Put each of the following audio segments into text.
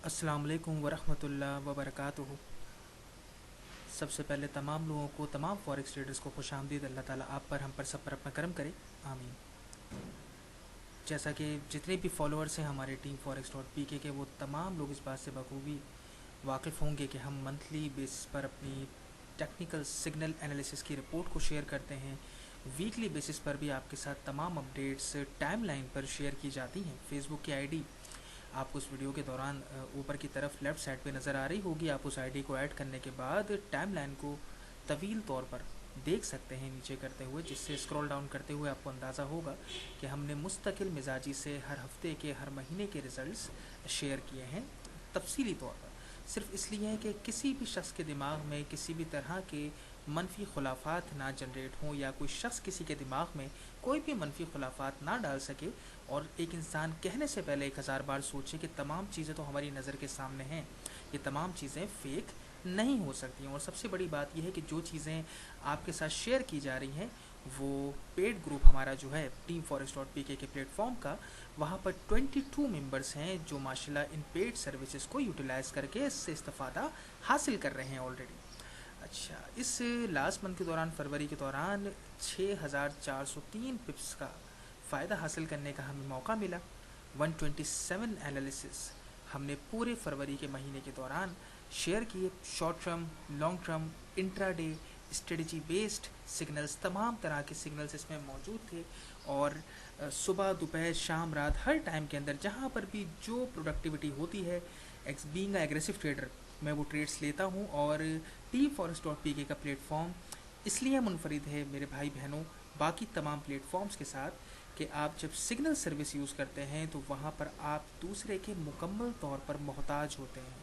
अस्सलाम वालेकुम वरहमतुल्लाह वबरकातुहू। सबसे पहले तमाम लोगों को, तमाम फॉरेक्स ट्रेडर्स को खुशामदीद। अल्लाह ताला आप पर, हम पर, सब पर अपना करम करे, आमीन। जैसा कि जितने भी फॉलोअर्स हैं हमारे टीम फॉरेक्स डॉट पी के वो तमाम लोग इस बात से बखूबी वाकिफ़ होंगे कि हम मंथली बेसिस पर अपनी टेक्निकल सिग्नल एनालिसिस की रिपोर्ट को शेयर करते हैं। वीकली बेसिस पर भी आपके साथ तमाम अपडेट्स टाइमलाइन पर शेयर की जाती हैं। फेसबुक की आईडी आपको उस वीडियो के दौरान ऊपर की तरफ लेफ़्ट साइड पे नज़र आ रही होगी। आप उस आईडी को ऐड करने के बाद टाइमलाइन को तवील तौर पर देख सकते हैं नीचे करते हुए, जिससे स्क्रॉल डाउन करते हुए आपको अंदाज़ा होगा कि हमने मुस्तकिल मिजाजी से हर हफ्ते के, हर महीने के रिज़ल्ट्स शेयर किए हैं तफसीली तौर पर। सिर्फ इसलिए है कि किसी भी शख्स के दिमाग में किसी भी तरह के मनफी खुलाफात ना जनरेट हों, या कोई शख्स किसी के दिमाग में कोई भी मनफी खुलाफात ना डाल सके, और एक इंसान कहने से पहले 1000 बार सोचे कि तमाम चीज़ें तो हमारी नज़र के सामने हैं, ये तमाम चीज़ें फ़ेक नहीं हो सकती हैं। और सबसे बड़ी बात यह है कि जो चीज़ें आपके साथ शेयर की जा रही हैं वो पेड ग्रुप हमारा जो है टीम फॉरेस्ट डॉट पी के प्लेटफॉर्म का, वहाँ पर 22 मेंबर्स हैं जो माशाल्लाह इन पेड सर्विसेज को यूटिलाइज़ करके इससे इस्तेफ़ादा हासिल कर रहे हैं ऑलरेडी। अच्छा, इस लास्ट मंथ के दौरान, फरवरी के दौरान 6403 पिप्स का फ़ायदा हासिल करने का हमें मौका मिला। 127 एनालिसिस हमने पूरे फरवरी के महीने के दौरान शेयर किए। Short term, long term, intraday, strategy based signals, तमाम तरह के सिग्नल्स इसमें मौजूद थे। और सुबह, दोपहर, शाम, रात, हर टाइम के अंदर जहाँ पर भी जो प्रोडक्टिविटी होती है, बीइंग एग्रेसिव ट्रेडर मैं वो ट्रेड्स लेता हूँ। और टी फॉरेस्ट डॉट पी का प्लेटफॉर्म इसलिए मुनफरिद है मेरे भाई बहनों बाकी तमाम प्लेटफॉर्म्स के साथ, कि आप जब सिग्नल सर्विस यूज़ करते हैं तो वहाँ पर आप दूसरे के मुकम्मल तौर पर मोहताज होते हैं।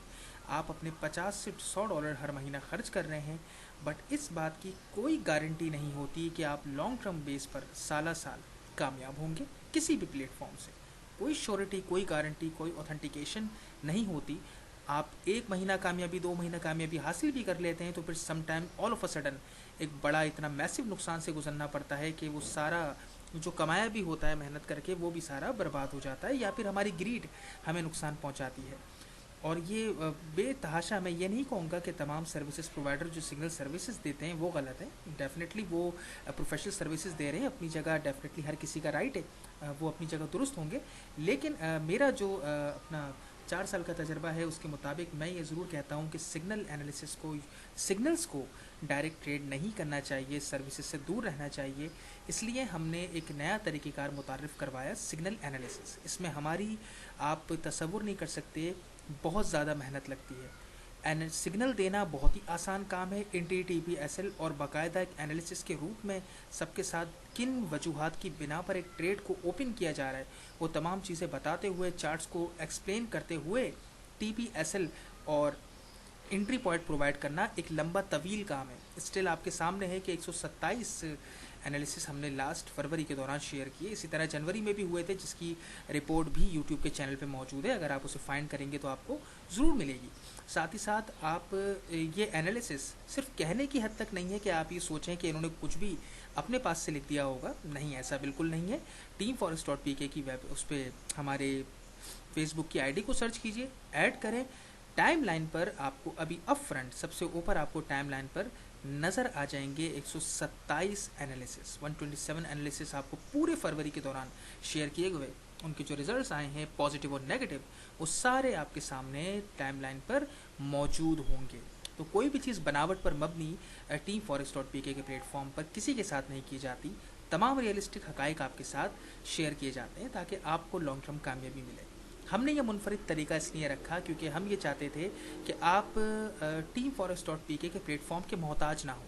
आप अपने 50 से $100 हर महीना खर्च कर रहे हैं, बट इस बात की कोई गारंटी नहीं होती कि आप लॉन्ग टर्म बेस पर साल साल कामयाब होंगे किसी भी प्लेटफॉर्म से। कोई श्योरिटी, कोई गारंटी, कोई ऑथेंटिकेशन नहीं होती। आप एक महीना कामयाबी, 2 महीना कामयाबी हासिल भी कर लेते हैं तो फिर some time all of a sudden एक बड़ा इतना मैसिव नुकसान से गुजरना पड़ता है कि वो सारा जो कमाया भी होता है मेहनत करके वो भी सारा बर्बाद हो जाता है, या फिर हमारी ग्रीड हमें नुकसान पहुंचाती है। और ये बेतहाशा, मैं ये नहीं कहूँगा कि तमाम सर्विसेज प्रोवाइडर जो सिग्नल सर्विसेज देते हैं वो गलत है। डेफिनेटली वो प्रोफेशनल सर्विसेज दे रहे हैं अपनी जगह, डेफिनेटली हर किसी का राइट है, वो अपनी जगह दुरुस्त होंगे। लेकिन मेरा जो अपना 4 साल का तजर्बा है उसके मुताबिक मैं ये ज़रूर कहता हूँ कि सिग्नल एनालिसिस को, सिग्नल्स को डायरेक्ट ट्रेड नहीं करना चाहिए, सर्विसेज से दूर रहना चाहिए। इसलिए हमने एक नया तरीक़ेकार मुतारफ़ करवाया, सिग्नल एनालिसिस। इसमें हमारी, आप तसव्वुर नहीं कर सकते, बहुत ज़्यादा मेहनत लगती है। सिग्नल देना बहुत ही आसान काम है। NTTPSL और बाकायदा एक एनालिसिस के रूप में सबके साथ किन वजूहात की बिना पर एक ट्रेड को ओपन किया जा रहा है वो तमाम चीज़ें बताते हुए, चार्ट्स को एक्सप्लेन करते हुए TPSL और एंट्री पॉइंट प्रोवाइड करना एक लंबा तवील काम है। स्टिल आपके सामने है कि 127 एनालिसिस हमने लास्ट फरवरी के दौरान शेयर किए। इसी तरह जनवरी में भी हुए थे, जिसकी रिपोर्ट भी यूट्यूब के चैनल पे मौजूद है। अगर आप उसे फाइंड करेंगे तो आपको ज़रूर मिलेगी। साथ ही साथ आप ये एनालिसिस सिर्फ कहने की हद तक नहीं है कि आप ये सोचें कि इन्होंने कुछ भी अपने पास से लिख दिया होगा। नहीं, ऐसा बिल्कुल नहीं है। टीम फॉरेस्ट डॉट पी की वेब, उस पर हमारे फेसबुक की आईडी को सर्च कीजिए, ऐड करें। टाइमलाइन पर आपको अभी अप फ्रंट सबसे ऊपर आपको टाइमलाइन पर नज़र आ जाएंगे 127 एनालिसिस, 127 एनालिसिस आपको पूरे फरवरी के दौरान शेयर किए गए। उनके जो रिजल्ट्स आए हैं पॉजिटिव और नेगेटिव, वो सारे आपके सामने टाइमलाइन पर मौजूद होंगे। तो कोई भी चीज़ बनावट पर मबनी टीम फॉरेस्ट डॉट पी के प्लेटफॉर्म पर किसी के साथ नहीं की जाती। तमाम रियलिस्टिक हकाइक आपके साथ शेयर किए जाते हैं ताकि आपको लॉन्ग टर्म कामयाबी मिले। हमने ये मुनफरिद तरीका इसलिए रखा क्योंकि हम ये चाहते थे कि आप टीम फॉरेस्ट डॉट पी के प्लेटफॉर्म के मोहताज ना हो,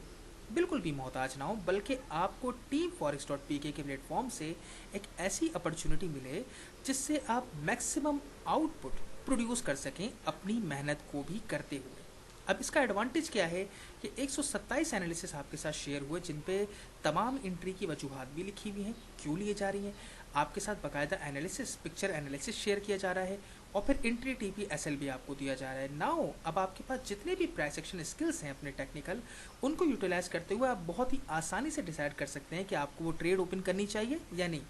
बिल्कुल भी मोहताज ना हो, बल्कि आपको टीम फॉरेस्ट डॉट पी के प्लेटफॉर्म से एक ऐसी अपॉर्चुनिटी मिले जिससे आप मैक्सिमम आउटपुट प्रोड्यूस कर सकें अपनी मेहनत को भी करते हुए। अब इसका एडवांटेज क्या है कि 127 एनालिसिस आपके साथ शेयर हुए, जिन पे तमाम एंट्री की वजूहात भी लिखी हुई हैं, क्यों लिए जा रही हैं। आपके साथ बाकायदा एनालिसिस, पिक्चर एनालिसिस शेयर किया जा रहा है, और फिर एंट्री TPSL भी आपको दिया जा रहा है। नाउ अब आपके पास जितने भी प्राइस एक्शन स्किल्स हैं अपने टेक्निकल, उनको यूटिलाइज करते हुए आप बहुत ही आसानी से डिसाइड कर सकते हैं कि आपको वो ट्रेड ओपन करनी चाहिए या नहीं।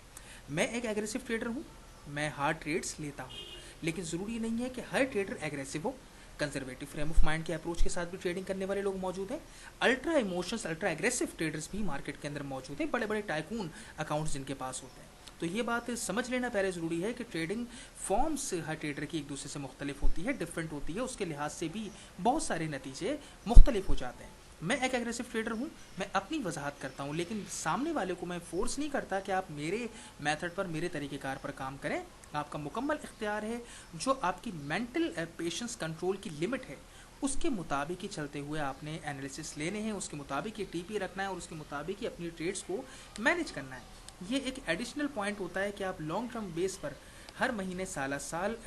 मैं एक एग्रेसिव ट्रेडर हूँ, मैं हार्ड ट्रेड्स लेता हूँ, लेकिन ज़रूरी नहीं है कि हर ट्रेडर एग्रेसिव हो। कंजर्वेटिव फ्रेम ऑफ माइंड के अप्रोच के साथ भी ट्रेडिंग करने वाले लोग मौजूद हैं। Ultra emotions, ultra aggressive traders भी मार्केट के अंदर मौजूद हैं, बड़े बड़े टाइकून अकाउंट्स जिनके पास होते हैं। तो ये बात समझ लेना पहले ज़रूरी है कि ट्रेडिंग फॉर्म्स हर ट्रेडर की एक दूसरे से मुख्तलिफ होती है, डिफरेंट होती है, उसके लिहाज से भी बहुत सारे नतीजे मुख्तलिफ हो जाते हैं। मैं एक एग्रेसिव ट्रेडर हूँ, मैं अपनी वजाहत करता हूँ, लेकिन सामने वाले को मैं फोर्स नहीं करता कि आप मेरे मेथड पर, मेरे तरीक़ेकार पर काम करें। आपका मुकम्मल इख्तियार है। जो आपकी मेंटल पेशेंस कंट्रोल की लिमिट है उसके मुताबिक ही चलते हुए आपने एनालिसिस लेने हैं, उसके मुताबिक ही टीपी रखना है और उसके मुताबिक ही अपनी ट्रेड्स को मैनेज करना है। ये एक एडिशनल पॉइंट होता है कि आप लॉन्ग टर्म बेस पर हर महीने साल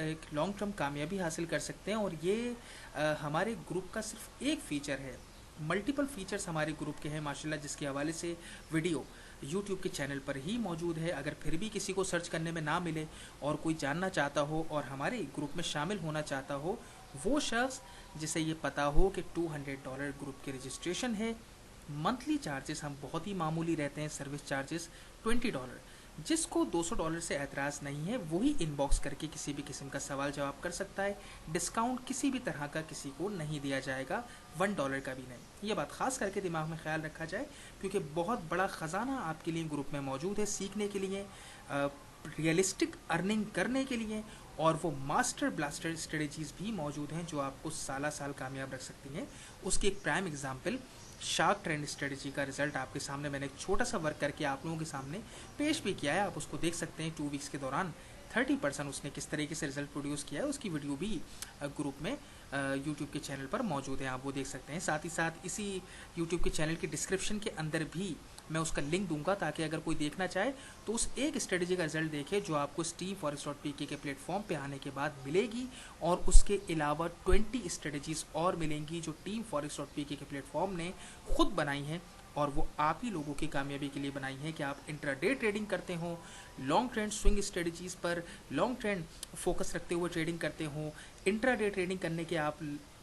एक लॉन्ग टर्म कामयाबी हासिल कर सकते हैं। और ये हमारे ग्रुप का सिर्फ एक फ़ीचर है, मल्टीपल फीचर्स हमारे ग्रुप के हैं माशाल्लाह, जिसके हवाले से वीडियो यूट्यूब के चैनल पर ही मौजूद है। अगर फिर भी किसी को सर्च करने में ना मिले और कोई जानना चाहता हो और हमारे ग्रुप में शामिल होना चाहता हो, वो शख्स जिसे ये पता हो कि $200 ग्रुप की रजिस्ट्रेशन है, मंथली चार्जेस हम बहुत ही मामूली रहते हैं, सर्विस चार्जेस $20। जिसको $200 से एतराज़ नहीं है वही इनबॉक्स करके किसी भी किस्म का सवाल जवाब कर सकता है। डिस्काउंट किसी भी तरह का किसी को नहीं दिया जाएगा, $1 का भी नहीं। ये बात ख़ास करके दिमाग में ख्याल रखा जाए, क्योंकि बहुत बड़ा ख़जाना आपके लिए ग्रुप में मौजूद है, सीखने के लिए, रियलिस्टिक अर्निंग करने के लिए, और वो मास्टर ब्लास्टर स्ट्रेटजीज़ भी मौजूद हैं जो आपको साल साल कामयाब रख सकती हैं। उसकी एक prime example shark trend strategy का रिजल्ट आपके सामने मैंने एक छोटा सा वर्क करके आप लोगों के सामने पेश भी किया है। आप उसको देख सकते हैं। 2 वीक्स के दौरान 30% उसने किस तरीके से रिजल्ट प्रोड्यूस किया है, उसकी वीडियो भी ग्रुप में यूट्यूब के चैनल पर मौजूद है, आप वो देख सकते हैं। साथ ही साथ इसी यूट्यूब के चैनल के डिस्क्रिप्शन के अंदर भी मैं उसका लिंक दूंगा, ताकि अगर कोई देखना चाहे तो उस एक स्ट्रेटजी का रिजल्ट देखे जो आपको steamforex.pk के प्लेटफॉर्म पे आने के बाद मिलेगी, और उसके अलावा 20 स्ट्रेटजीज़ और मिलेंगी जो teamforex.pk के प्लेटफॉर्म ने खुद बनाई हैं, और वो आप ही लोगों की कामयाबी के लिए बनाई है कि आप इंट्राडे ट्रेडिंग करते हो, लॉन्ग ट्रेंड स्विंग स्ट्रेटजीज़ पर लॉन्ग ट्रेंड फोकस रखते हुए ट्रेडिंग करते हो, इंट्राडे ट्रेडिंग करने के आप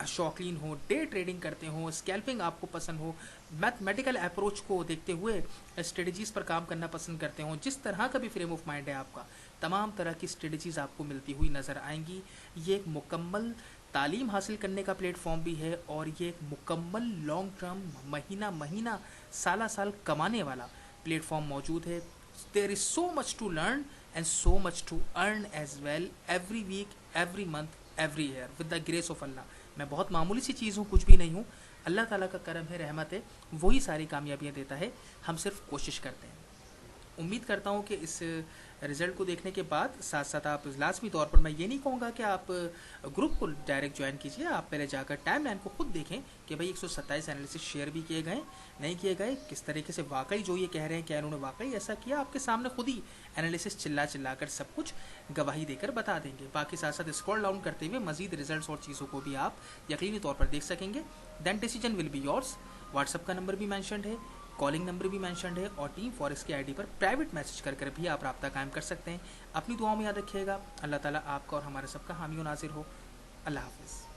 शौकीन हो, डे ट्रेडिंग करते हो, स्कैल्पिंग आपको पसंद हो, मैथमेटिकल अप्रोच को देखते हुए स्ट्रेटजीज़ पर काम करना पसंद करते हो, जिस तरह का भी फ्रेम ऑफ माइंड है आपका, तमाम तरह की स्ट्रेटजीज़ आपको मिलती हुई नज़र आएंगी। ये एक मुकम्मल तालीम हासिल करने का प्लेटफॉर्म भी है, और ये एक मुकम्मल लॉन्ग टर्म महीना महीना साल साल कमाने वाला प्लेटफॉर्म मौजूद है। There is so much to learn and so much to earn as well, every week, every month, every year, with the grace of Allah. मैं बहुत मामूली सी चीज़ हूँ, कुछ भी नहीं हूँ। अल्लाह ताला का करम है, रहमत है, वही सारी कामयाबियाँ देता है, हम सिर्फ कोशिश करते हैं। उम्मीद करता हूँ कि इस रिज़ल्ट को देखने के बाद साथ साथ आप लाजमी तौर पर, मैं ये नहीं कहूँगा कि आप ग्रुप को डायरेक्ट ज्वाइन कीजिए, आप पहले जाकर टाइम लाइन को खुद देखें कि भाई 127 एनालिसिस शेयर भी किए गए, नहीं किए गए, किस तरीके से वाकई जो ये कह रहे हैं क्या इन्होंने वाकई ऐसा किया, आपके सामने खुद ही एनालिसिस चिल्ला कर सब कुछ गवाही देकर बता देंगे। बाकी साथ साथ स्क्रॉल डाउन करते हुए मजीद रिजल्ट्स और चीज़ों को भी आप यकीनी तौर पर देख सकेंगे। Then decision will be yours. WhatsApp का नंबर भी मैंशनड है, कॉलिंग नंबर भी मैंशनड है, और टीम फॉरेक्स की आईडी पर प्राइवेट मैसेज कर भी आप रब्ता कायम कर सकते हैं। अपनी दुआओं में याद रखिएगा। अल्लाह ताला आपका और हमारे सबका हामी और नाजिर हो। अल्लाह हाफिज़।